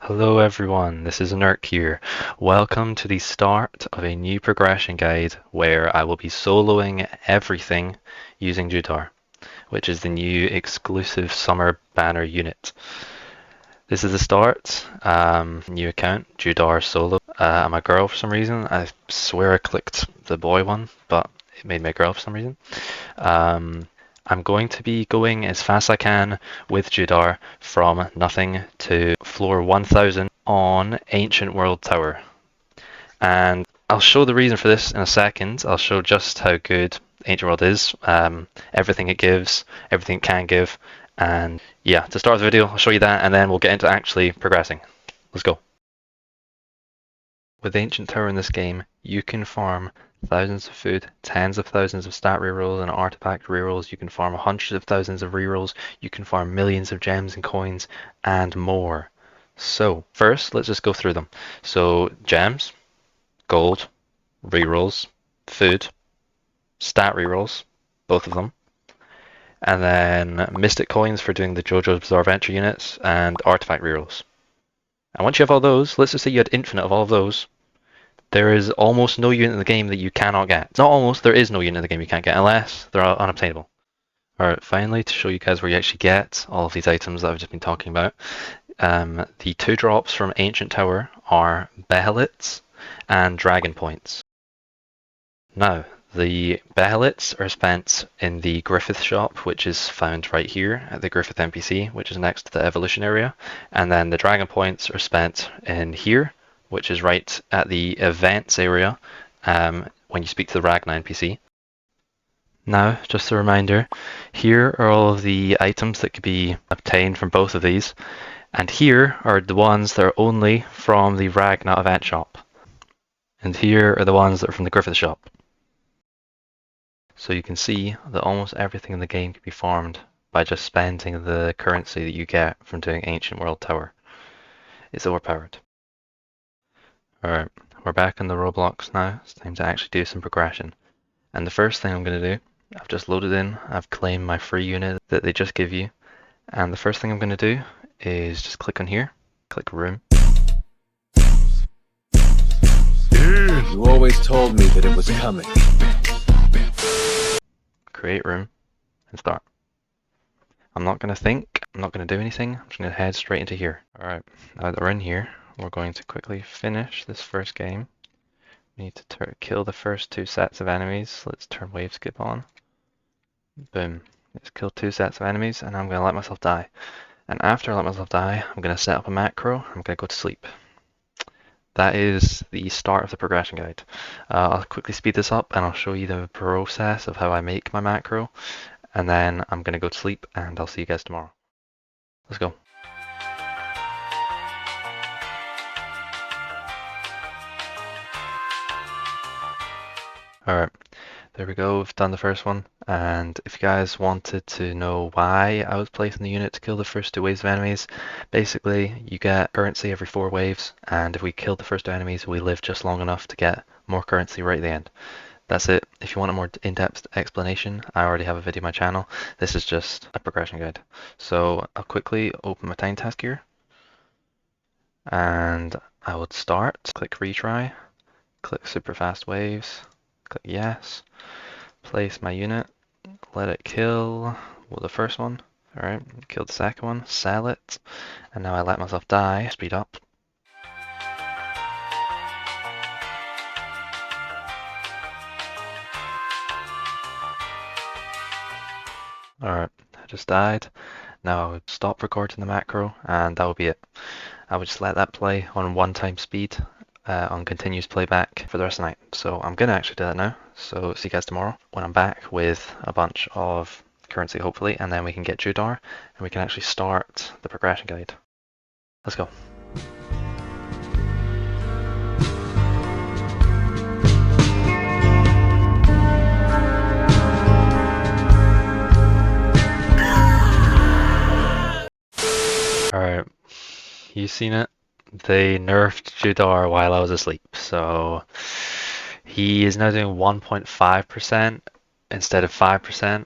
Hello everyone, this is Nurk here. Welcome to the start of a new progression guide where I will be soloing everything using Judar, which is the new exclusive summer banner unit. This is the start, new account, Judar solo. I'm a girl for some reason. I swear I clicked the boy one, but it made me a girl for some reason. I'm going to be going as fast as I can with Judar from nothing to floor 1000 on Ancient World Tower. And I'll show the reason for this in a second. I'll show just how good Ancient World is, everything it gives, everything it can give. And yeah, to start the video, I'll show you that and then we'll get into actually progressing. Let's go. With Ancient Tower in this game, you can farm thousands of food, tens of thousands of stat rerolls and artifact rerolls. You can farm hundreds of thousands of rerolls. You can farm millions of gems and coins and more. So first, let's just go through them. So gems, gold, rerolls, food, stat rerolls, both of them. And then mystic coins for doing the Jojo's Bizarre Adventure units and artifact rerolls. And once you have all those, let's just say you had infinite of all of those, there is almost no unit in the game that you cannot get. Not almost, there is no unit in the game you can't get unless they're unobtainable. Alright, finally, to show you guys where you actually get all of these items that I've just been talking about, the 2 drops from Ancient Tower are Behelits and Dragon Points. Now, the Behelits are spent in the Griffith shop, which is found right here at the Griffith NPC, which is next to the evolution area. And then the Dragon Points are spent in here, which is right at the events area when you speak to the Ragna NPC. Now, just a reminder, here are all of the items that could be obtained from both of these, and here are the ones that are only from the Ragna event shop. And here are the ones that are from the Griffith shop. So you can see that almost everything in the game can be farmed by just spending the currency that you get from doing Ancient World Tower. It's overpowered. Alright, we're back in the Roblox now. It's time to actually do some progression. And the first thing I'm going to do, I've just loaded in, I've claimed my free unit that they just give you. And the first thing I'm going to do is just click on here, click room. You always told me that it was coming. Create room and start. I'm not going to think, I'm not going to do anything, I'm just going to head straight into here. Alright, now that we're in here, we're going to quickly finish this first game. We need to kill the first 2 sets of enemies. Let's turn wave skip on. Boom. Let's kill 2 sets of enemies and I'm going to let myself die. And after I let myself die, I'm going to set up a macro. I'm going to go to sleep. That is the start of the progression guide. I'll quickly speed this up and I'll show you the process of how I make my macro. And then I'm going to go to sleep and I'll see you guys tomorrow. Let's go. Alright, there we go, we've done the first one, and if you guys wanted to know why I was placing the unit to kill the first 2 waves of enemies, basically you get currency every 4 waves, and if we kill the first 2 enemies, we live just long enough to get more currency right at the end. That's it. If you want a more in-depth explanation, I already have a video on my channel. This is just a progression guide. So I'll quickly open my time task here, and I would start, click retry, click super fast waves, click yes, place my unit, let it kill the first one, alright, killed the second one, sell it, and now I let myself die, speed up. Alright, I just died. Now I would stop recording the macro and that would be it. I would just let that play on 1x speed on continuous playback for the rest of the night. So I'm going to actually do that now. So see you guys tomorrow when I'm back with a bunch of currency hopefully, and then we can get Judar and we can actually start the progression guide. Let's go. Alright, you seen it? They nerfed Judar while I was asleep, so he is now doing 1.5% instead of 5%,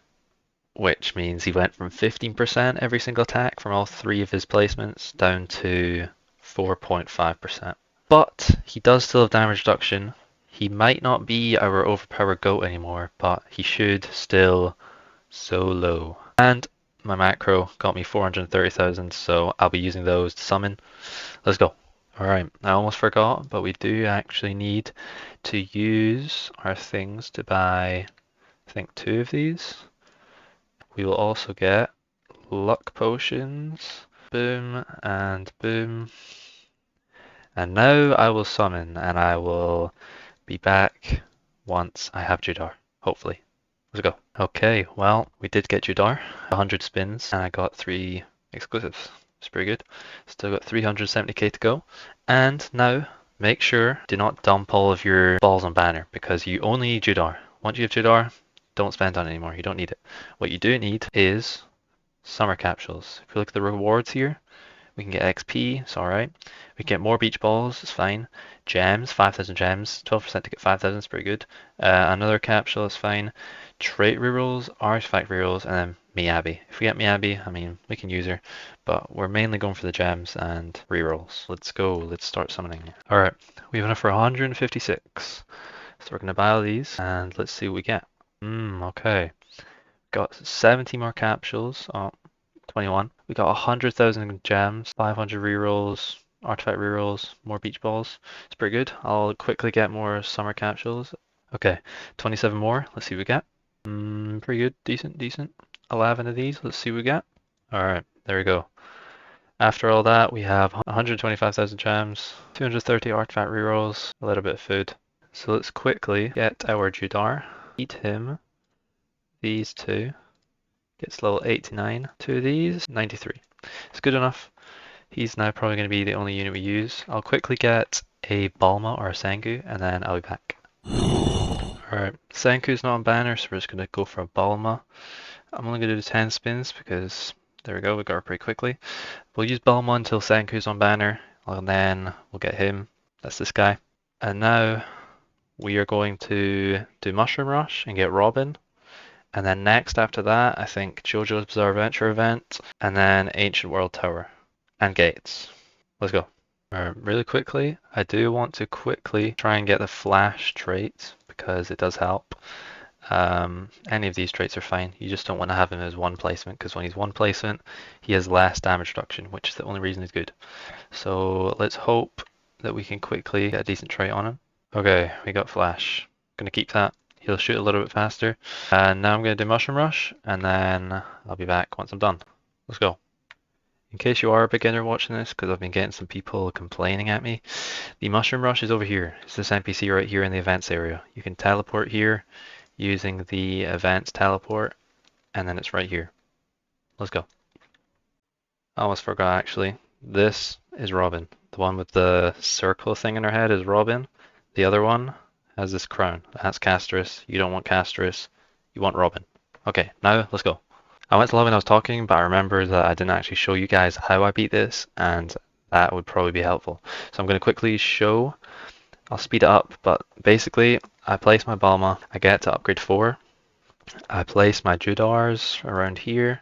which means he went from 15% every single attack from all 3 of his placements down to 4.5%. But he does still have damage reduction. He might not be our overpowered goat anymore, but he should still solo. And my macro got me 430,000, so I'll be using those to summon. Let's go. Alright, I almost forgot, but we do actually need to use our things to buy, I think, 2 of these. We will also get luck potions. Boom and boom. And now I will summon, and I will be back once I have Judar, hopefully. Let's go. Okay, well, we did get Judar, 100 spins, and I got 3 exclusives. It's pretty good. Still got 370k to go. And now, make sure do not dump all of your balls on banner, because you only need Judar. Once you have Judar, don't spend on it anymore. You don't need it. What you do need is summer capsules. If you look at the rewards here, we can get XP, it's alright. We can get more beach balls, it's fine. Gems, 5,000 gems, 12% to get 5,000 is pretty good. Another capsule is fine. Trait rerolls, artifact rerolls, and then Miyabi. If we get Miyabi, I mean, we can use her, but we're mainly going for the gems and rerolls. Let's go, let's start summoning. Alright, we have enough for 156. So we're going to buy all these, and let's see what we get. Okay. Got 70 more capsules. Oh, 21. We got 100,000 gems, 500 rerolls, artifact rerolls, more beach balls. It's pretty good. I'll quickly get more summer capsules. Okay, 27 more. Let's see what we get. Pretty good. Decent, decent. 11 of these. Let's see what we get. Alright, there we go. After all that, we have 125,000 gems, 230 artifact rerolls, a little bit of food. So let's quickly get our Judar. Eat him. These two. Gets level 89. 2 of these, 93. It's good enough. He's now probably going to be the only unit we use. I'll quickly get a Balma or a Sengu, and then I'll be back. Alright, Sengu's not on banner, so we're just going to go for a Balma. I'm only going to do 10 spins because, there we go, we got her pretty quickly. We'll use Balma until Sengu's on banner, and then we'll get him. That's this guy. And now, we are going to do Mushroom Rush and get Robin. And then next after that, I think Jojo's Bizarre Adventure event, and then Ancient World Tower, and Gates. Let's go. Really quickly, I do want to quickly try and get the Flash trait, because it does help. Any of these traits are fine. You just don't want to have him as one placement, because when he's one placement, he has less damage reduction, which is the only reason he's good. So let's hope that we can quickly get a decent trait on him. Okay, we got Flash. Gonna keep that. He'll shoot a little bit faster. And now I'm going to do Mushroom Rush, and then I'll be back once I'm done. Let's go. In case you are a beginner watching this, because I've been getting some people complaining at me, the Mushroom Rush is over here. It's this NPC right here in the events area. You can teleport here using the events teleport, and then it's right here. Let's go. I almost forgot actually. This is Robin. The one with the circle thing in her head is Robin. The other one has this crown. That's Castris. You don't want Castris. You want Robin. Okay, now let's go. I went to love when I was talking, but I remember that I didn't actually show you guys how I beat this, and that would probably be helpful. So I'm going to quickly show. I'll speed it up, but basically, I place my Balma. I get to upgrade 4. I place my Judars around here.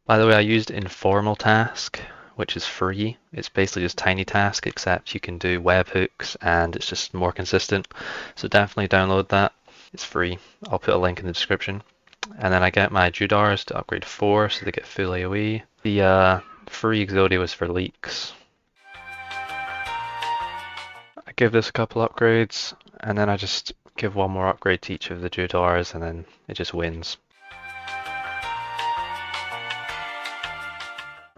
By the way, I used Informal Task, which is free. It's basically just Tiny Task, except you can do webhooks and it's just more consistent. So definitely download that. It's free. I'll put a link in the description. And then I get my Judars to upgrade 4, so they get full AoE. The free Exodia was for leaks. I give this a couple upgrades, and then I just give one more upgrade to each of the Judars, and then it just wins.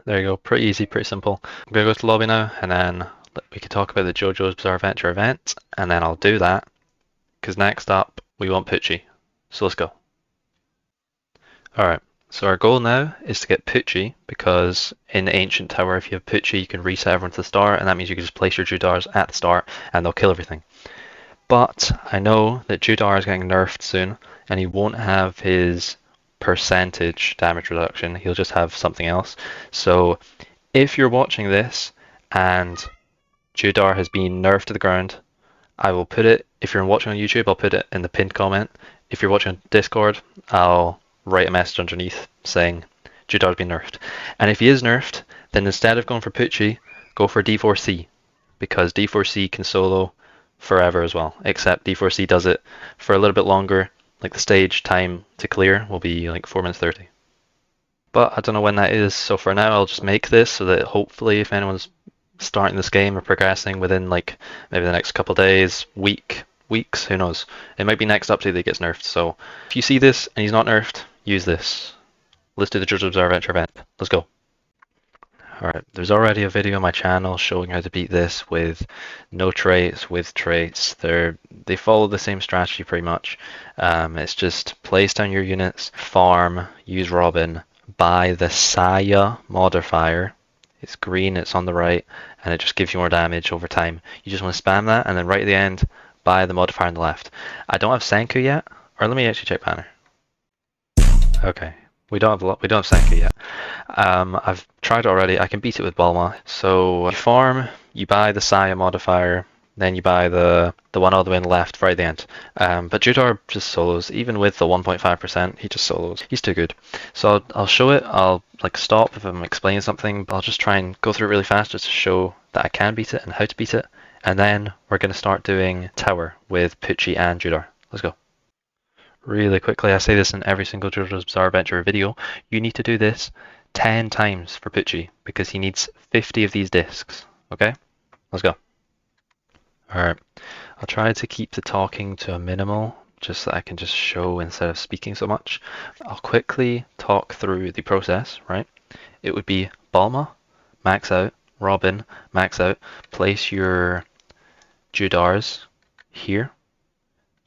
There you go, pretty easy, pretty simple. I'm going to go to the lobby now, and then we can talk about the Jojo's Bizarre Adventure event, and then I'll do that, because next up, we want Poochie. So let's go. Alright, so our goal now is to get Poochie, because in the Ancient Tower, if you have Poochie, you can reset everyone to the start, and that means you can just place your Judars at the start, and they'll kill everything. But I know that Judar is getting nerfed soon, and he won't have his percentage damage reduction, he'll just have something else. So if you're watching this and Judar has been nerfed to the ground, I will put it, if you're watching on YouTube, I'll put it in the pinned comment. If you're watching on Discord, I'll write a message underneath saying Judar's been nerfed. And if he is nerfed, then instead of going for Poochie, go for D4C because D4C can solo forever as well, except D4C does it for a little bit longer. Like the stage time to clear will be like 4 minutes 30. But I don't know when that is, so for now I'll just make this so that hopefully if anyone's starting this game or progressing within like maybe the next couple days, weeks, who knows. It might be next update that gets nerfed, so if you see this and he's not nerfed, use this. Let's do the Jojo's Bizarre Adventure event. Let's go. Alright, there's already a video on my channel showing how to beat this with no traits, with traits. They follow the same strategy pretty much. It's just place down your units, farm, use Robin, buy the Saya modifier. It's green, it's on the right, and it just gives you more damage over time. You just want to spam that, and then right at the end, buy the modifier on the left. I don't have Senku yet, or let me actually check banner. Okay, we don't have Senku yet. I've tried it already. I can beat it with Bulma. So you farm, you buy the Saya modifier, then you buy the one all the way on the left right at the end. But Judar just solos. Even with the 1.5%, he just solos. He's too good. So I'll show it. I'll like stop if I'm explaining something. I'll just try and go through it really fast just to show that I can beat it and how to beat it. And then we're going to start doing Tower with Poochie and Judar. Let's go. Really quickly, I say this in every single Jojo's Bizarre Adventure video, you need to do this 10 times for Poochie because he needs 50 of these discs. Okay? Let's go. Alright, I'll try to keep the talking to a minimal just so I can just show instead of speaking so much. I'll quickly talk through the process, right? It would be Bulma, max out, Robin, max out, place your Judars here.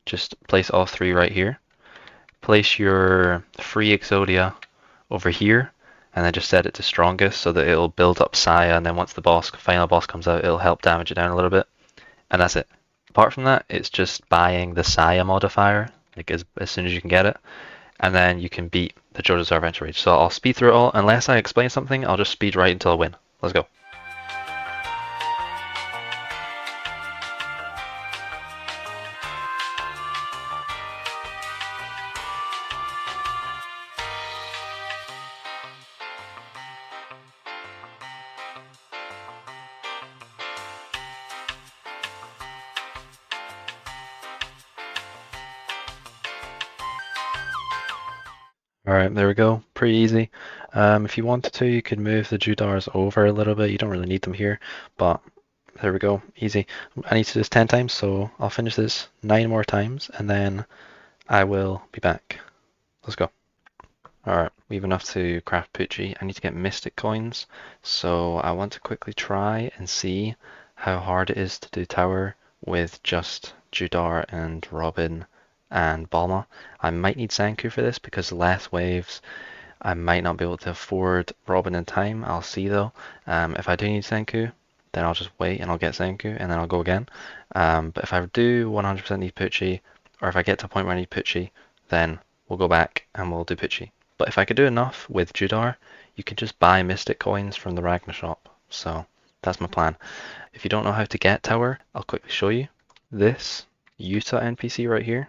Just place all three right here. Place your free Exodia over here, and then just set it to strongest so that it'll build up Saya, and then once the final boss comes out, it'll help damage it down a little bit. And that's it. Apart from that, it's just buying the Saya modifier, like as soon as you can get it, and then you can beat the Jojo's Bizarre Adventure Rage. So I'll speed through it all. Unless I explain something, I'll just speed right until I win. Let's go. Alright, there we go. Pretty easy. If you wanted to, you could move the Judars over a little bit. You don't really need them here, but there we go. Easy. I need to do this 10 times, so I'll finish this 9 more times, and then I will be back. Let's go. Alright, we have enough to craft Poochie. I need to get Mystic Coins, so I want to quickly try and see how hard it is to do Tower with just Judar and Robin and Bulma. I might need Senku for this because less waves. I might not be able to afford Robin in time. I'll see though. If I do need Senku, then I'll just wait and I'll get Senku and then I'll go again. But if I do 100% need Poochie, or if I get to a point where I need Poochie, then we'll go back and we'll do Poochie. But if I could do enough with Judar, you can just buy Mystic Coins from the Ragnar shop. So that's my plan. If you don't know how to get Tower, I'll quickly show you. This Utah NPC right here.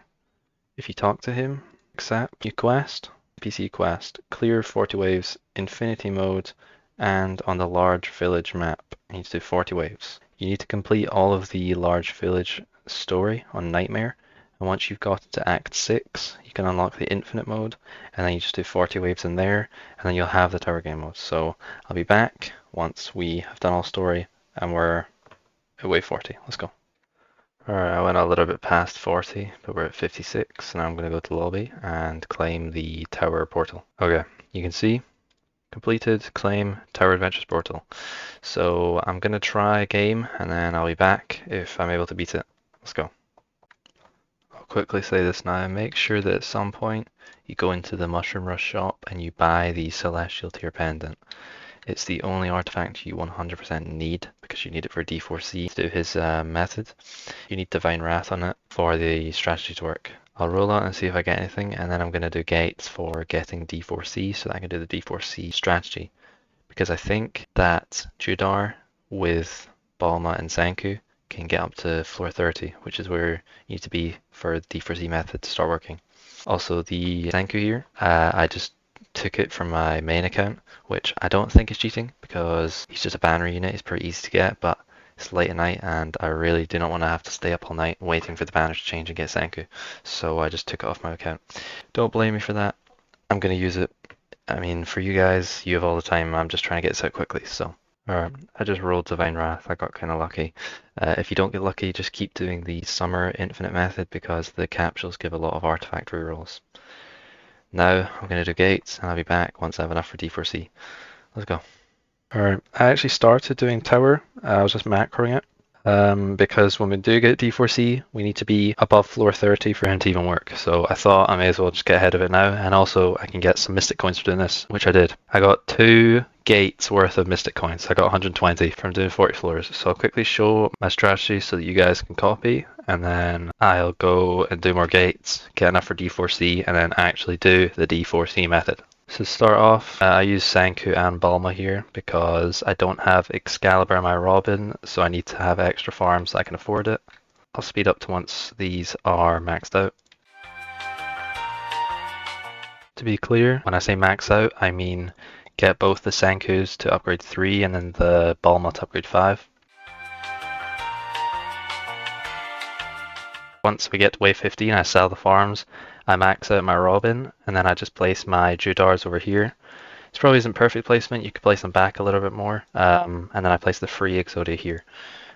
If you talk to him, accept your quest, NPC quest, clear 40 waves, infinity mode, and on the large village map, you need to do 40 waves. You need to complete all of the large village story on Nightmare, and once you've got to Act 6, you can unlock the infinite mode, and then you just do 40 waves in there, and then you'll have the tower game mode. So I'll be back once we have done all story, and we're at wave 40. Let's go. Alright, I went a little bit past 40, but we're at 56, and I'm going to go to lobby and claim the tower portal. Okay, you can see, completed, claim Tower Adventures portal. So I'm going to try a game, and then I'll be back if I'm able to beat it. Let's go. I'll quickly say this now, make sure that at some point you go into the Mushroom Rush shop and you buy the Celestial Tier Pendant. It's the only artifact you 100% need because you need it for D4C to do his method. You need Divine Wrath on it for the strategy to work. I'll roll out and see if I get anything, and then I'm going to do gates for getting D4C so that I can do the D4C strategy. Because I think that Judar with Bulma and Senku can get up to floor 30, which is where you need to be for the D4C method to start working. Also, the Senku here, I just took it from my main account, which I don't think is cheating because he's just a banner unit. He's pretty easy to get, but it's late at night and I really do not want to have to stay up all night waiting for the banners to change and get Senku. So I just took it off my account. Don't blame me for that. I'm going to use it. I mean, for you guys, you have all the time. I'm just trying to get this out quickly, so. Alright, I just rolled Divine Wrath. I got kind of lucky. If you don't get lucky, just keep doing the Summer Infinite method because the capsules give a lot of artifact rerolls. Now I'm going to do gates and I'll be back once I have enough for D4C. Let's go. Alright, I actually started doing tower. I was just macroing it. Because when we do get D4C, we need to be above floor 30 for him to even work. So I thought I may as well just get ahead of it now, and also I can get some Mystic Coins for doing this, which I did. I got 2 gates worth of Mystic Coins. I got 120 from doing 40 floors. So I'll quickly show my strategy so that you guys can copy, and then I'll go and do more gates, get enough for D4C, and then actually do the D4C method. So to start off, I use Senku and Balma here because I don't have Excalibur in my Robin, so I need to have extra farms so I can afford it. I'll speed up to once these are maxed out. To be clear, when I say max out, I mean get both the Senkus to upgrade 3 and then the Balma to upgrade 5. Once we get to wave 15, I sell the farms, I max out my Robin, and then I just place my Judars over here. This probably isn't perfect placement, you could place them back a little bit more, and then I place the free Exodia here.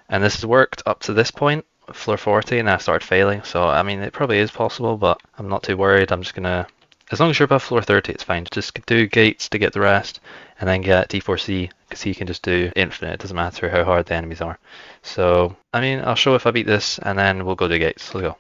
And this has worked up to this point, floor 40, and I started failing, so I mean it probably is possible, but I'm not too worried. I'm just gonna, as long as you're above floor 30 it's fine. Just do gates to get the rest, and then get D4C, because you can just do infinite, it doesn't matter how hard the enemies are. So, I mean, I'll show if I beat this, and then we'll go do gates. Let's go.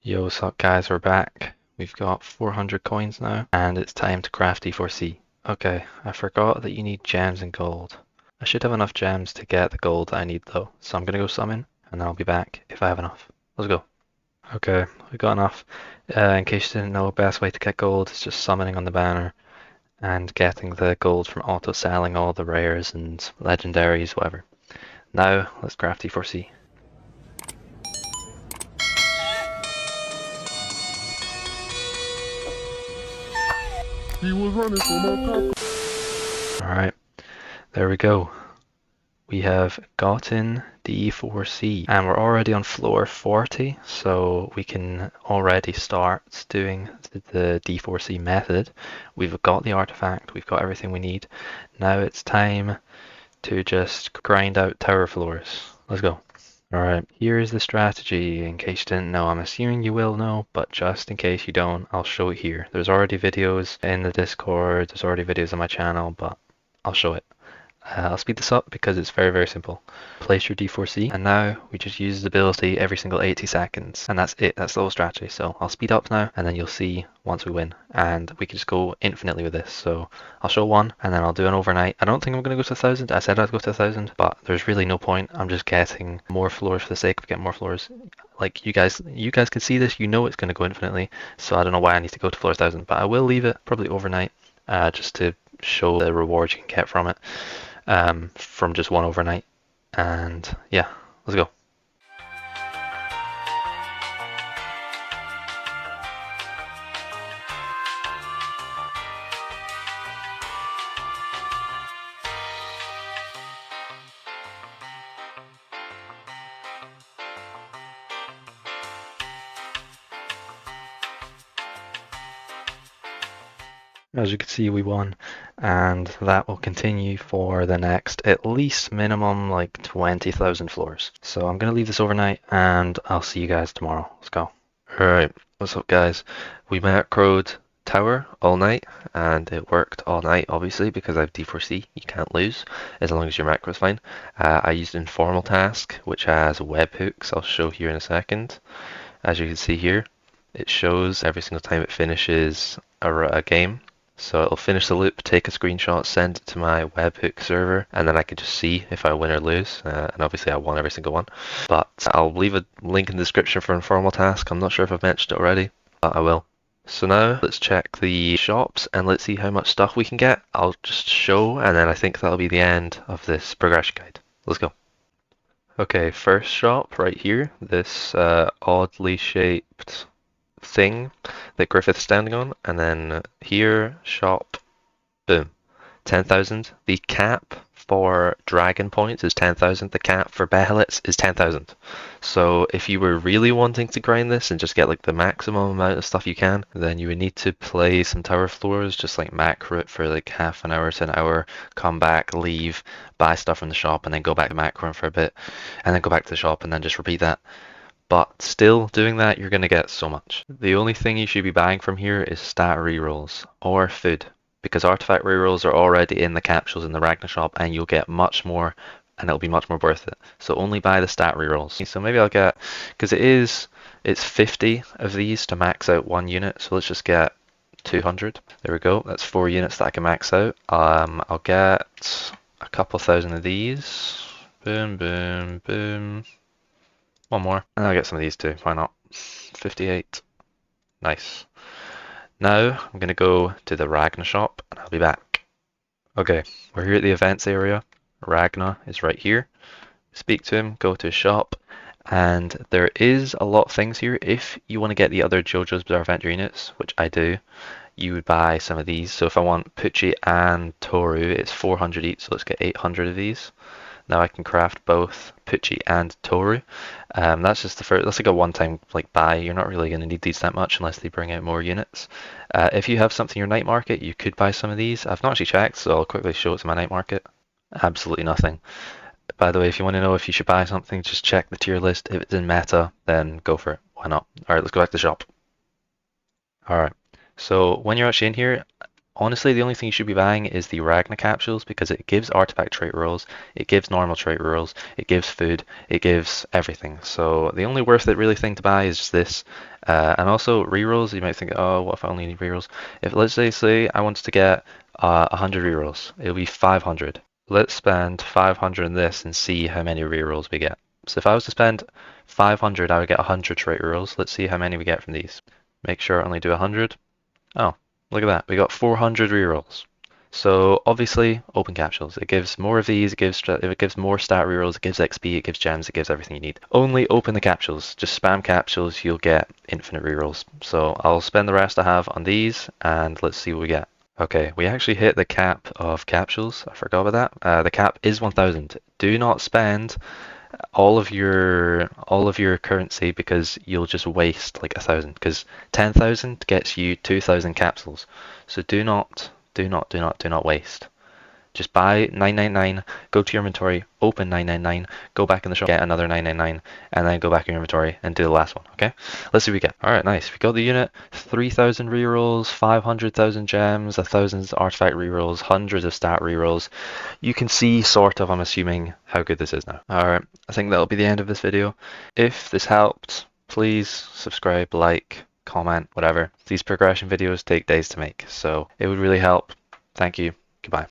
Yo, what's up guys, we're back. We've got 400 coins now, and it's time to craft D4C. Okay, I forgot that you need gems and gold. I should have enough gems to get the gold that I need though, so I'm gonna go summon, and then I'll be back if I have enough. Let's go. Okay, we got enough. In case you didn't know, best way to get gold is just summoning on the banner, and getting the gold from auto-selling all the rares and legendaries, whatever. Now, let's craft D4C. He was running for my papa. Alright, there we go. We have gotten D4C and we're already on floor 40, so we can already start doing the D4C method. We've got the artifact, we've got everything we need. Now it's time to just grind out tower floors. Let's go. Alright, here's the strategy in case you didn't know. I'm assuming you will know, but just in case you don't, I'll show it here. There's already videos in the Discord, there's already videos on my channel, but I'll show it. I'll speed this up because it's very, very simple. Place your D4C, and now we just use the ability every single 80 seconds, and that's it. That's the whole strategy. So I'll speed up now, and then you'll see once we win, and we can just go infinitely with this. So I'll show one, and then I'll do an overnight. I don't think I'm going to go to 1,000. I said I'd go to 1,000, but there's really no point. I'm just getting more floors for the sake of getting more floors. Like you guys can see this. You know it's going to go infinitely, so I don't know why I need to go to floor 1,000, but I will leave it probably overnight, just to show the rewards you can get from it. From just one overnight, and yeah, let's go. As you can see, we won, and that will continue for the next at least minimum like 20,000 floors. So I'm going to leave this overnight, and I'll see you guys tomorrow. Let's go. Alright, what's up guys? We macroed tower all night, and it worked all night obviously because I have D4C. You can't lose as long as your macro's fine. I used informal task, which has webhooks. I'll show here in a second. As you can see here, it shows every single time it finishes a game. So it'll finish the loop, take a screenshot, send it to my webhook server, and then I can just see if I win or lose. And obviously I won every single one. But I'll leave a link in the description for informal task. I'm not sure if I've mentioned it already, but I will. So now let's check the shops and let's see how much stuff we can get. I'll just show and then I think that'll be the end of this progression guide. Let's go. Okay, first shop right here, this oddly shaped thing that Griffith's standing on, and then here, shop, boom. 10,000. The cap for dragon points is 10,000. The cap for behelets is 10,000. So if you were really wanting to grind this and just get like the maximum amount of stuff you can, then you would need to play some tower floors, just like macro it for like half an hour to an hour, come back, leave, buy stuff from the shop, and then go back to macro for a bit, and then go back to the shop, and then just repeat that. But still, doing that, you're going to get so much. The only thing you should be buying from here is stat rerolls or food, because artifact rerolls are already in the capsules in the Ragnar shop, and you'll get much more, and it'll be much more worth it. So only buy the stat rerolls. So maybe I'll get, because it's 50 of these to max out one unit, so let's just get 200. There we go, that's 4 units that I can max out. I'll get a couple thousand of these. Boom, boom, boom. One more, and I'll get some of these too, why not? 58. Nice. Now, I'm going to go to the Ragnar shop, and I'll be back. Okay, we're here at the events area. Ragnar is right here. Speak to him, go to his shop, and there is a lot of things here. If you want to get the other Jojo's Bizarre Adventure units, which I do, you would buy some of these. So if I want Poochie and Toru, it's 400 each, so let's get 800 of these. Now I can craft both Poochie and Toru. That's just the first. That's like a one-time like buy. You're not really going to need these that much unless they bring out more units. If you have something in your night market, you could buy some of these. I've not actually checked, so I'll quickly show it to my night market. Absolutely nothing. By the way, if you want to know if you should buy something, just check the tier list. If it's in meta, then go for it. Why not? All right, let's go back to the shop. All right. So when you're actually in here, honestly, the only thing you should be buying is the Ragnar capsules because it gives artifact trait rolls, it gives normal trait rolls, it gives food, it gives everything. So the only worth it really thing to buy is just this. And also rerolls, you might think, oh, what if I only need rerolls? If let's say I wanted to get 100 rerolls, it'll be 500. Let's spend 500 in this and see how many rerolls we get. So if I was to spend 500, I would get 100 trait rerolls. Let's see how many we get from these. Make sure I only do 100. Oh, look at that. We got 400 rerolls. So obviously, open capsules. It gives more of these, it gives more stat rerolls, it gives XP, it gives gems, it gives everything you need. Only open the capsules. Just spam capsules, you'll get infinite rerolls. So I'll spend the rest I have on these, and let's see what we get. Okay, we actually hit the cap of capsules. I forgot about that. The cap is 1,000. Do not spend all of your currency because you'll just waste like 1,000 because 10,000 gets you 2,000 capsules. So do not waste. Just buy 999, go to your inventory, open 999, go back in the shop, get another 999, and then go back in your inventory and do the last one, okay? Let's see what we get. Alright, nice. We got the unit, 3,000 rerolls, 500,000 gems, 1,000 artifact rerolls, hundreds of stat rerolls. You can see, sort of, I'm assuming, how good this is now. Alright, I think that'll be the end of this video. If this helped, please subscribe, like, comment, whatever. These progression videos take days to make, so it would really help. Thank you. Goodbye.